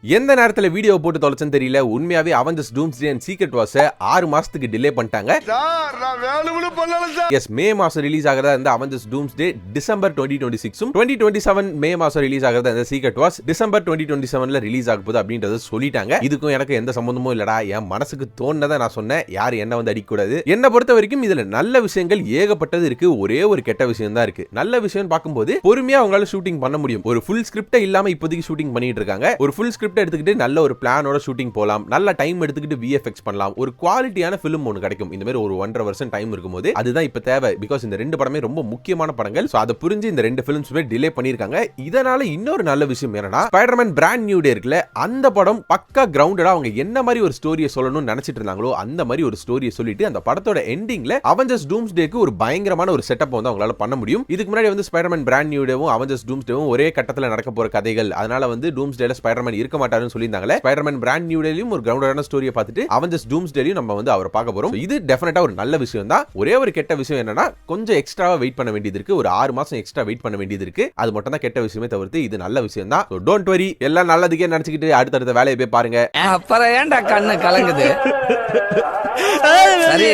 எந்த நேரத்துல வீடியோ போட்டு தொலைச்சன்னு தெரியல. உண்மையாவே அவெஞ்சர்ஸ் டூம்ஸ்டே அண்ட் சீக்ரெட் வார்ஸ் 6 மாசத்துக்கு டிலே பண்ணிட்டாங்க. எஸ், மே மாசம் ரிலீஸ் ஆகிறதா இந்த அவெஞ்சர்ஸ் டூம்ஸ்டே டிசம்பர் 2026 2027 மே மாசம் ரிலீஸ் ஆகிறதா இந்த சீக்ரெட் வார்ஸ் டிசம்பர் 2027ல ரிலீஸ் ஆக போகுது அப்படின்றத சொல்லிட்டாங்க. இதுக்கும் எனக்கு எந்த சம்பந்தமும் இல்லடா, என் மனசுக்கு தோணுனதை நான் சொன்னேன். யார் என்ன வந்து அடிக்க கூடாது. என்ன பொறுத்த வரைக்கும் இதுல நல்ல விஷயங்கள் ஏகப்பட்டது இருக்கு. ஒரே ஒரு கெட்ட விஷயம் தான் இருக்கு. நல்ல விஷயம் பார்க்கும்போது பொறுமையா அவங்களால ஷூட்டிங் பண்ண முடியும். ஒரு ஃபுல் ஸ்கிரிப்ட் இல்லாம இப்போதைக்கு ஷூட்டிங் பண்ணிட்டு இருக்காங்க. ஒரு ஃபுல் ஸ்கிரிப்ட் எடுத்துக்கிட்டு நல்ல ஒரு பிளானோட ஷூட்டிங் போலாம். நல்ல டைம் எடுத்துக்கிட்டு விஎஃப்எக்ஸ் பண்ணலாம். ஒரு குவாலிட்டியான ஃபிலிம் ஒன்னு கிடைக்கும். இந்த மாதிரி ஒரு 1.5 வருஷம் டைம் இருக்கும்போது அதுதான் இப்ப தேவை. பிகாஸ் இந்த ரெண்டு படமே ரொம்ப முக்கியமான படங்கள். சோ அதை புரிஞ்சு இந்த ரெண்டு ஃபிலிம்ஸுமே டிலே பண்ணிருக்காங்க. இதனால இன்னொரு நல்ல விஷயம் என்னன்னா, ஸ்பைடர்மேன் பிராண்ட் நியூ டே இருக்குல, அந்த படம் பக்கா கிரவுண்டடா அவங்க என்ன மாதிரி ஒரு ஸ்டோரியை சொல்லணும்னு நினைச்சிட்டு இருந்தாங்களோ அந்த மாதிரி ஒரு ஸ்டோரியை சொல்லிட்டு அந்த படத்தோட எண்டிங்ல அவெஞ்சர்ஸ் டூம்ஸ்டேக்கு ஒரு பயங்கரமான ஒரு செட்டப் வந்து அவங்களால பண்ண முடியும். இதுக்கு முன்னாடி வந்து ஸ்பைடர்மேன் பிராண்ட் நியூ டேவும் அவெஞ்சர்ஸ் டூம்ஸ்டேவும் ஒரே கட்டத்துல நடக்க போற கதைகள். அதனால வந்து டூம்ஸ்டேல ஸ்பைடர்மேன் இருக்க மாட்டாருன்னு சொல்லியிருந்தாங்களே. ஸ்பைடர்மேன் பிராண்ட் நியூ டேலயும் ஒரு கிரவுண்டடான ஸ்டோரியை பார்த்துட்டு அவெஞ்சர்ஸ் டூம்ஸ்டேலயும் நம்ம வந்து அவரை பார்க்க போறோம். இது டெஃபினட்டா ஒரு நல்ல விஷயம் தான். ஒரே ஒரு கெட்ட விஷயம் என்னன்னா, கொஞ்சம் எக்ஸ்ட்ராவா வெயிட் பண்ண வேண்டியது இருக்கு. ஒரு 6 மாசம் எக்ஸ்ட்ரா வெயிட் பண்ண வேண்டியது இருக்கு. அது மட்டும் தான் கெட்ட விஷயமே தவிர்த்து இது நல்ல விஷயம் தான். டோன்ட் வரி, எல்லாம் நல்லதுக்கே நினைச்சுக்கிட்டு அடுத்தடுத்த வேலையை போய் பாருங்க. அப்புறம் ஏன்டா கண்ணு கலங்குது? சரி.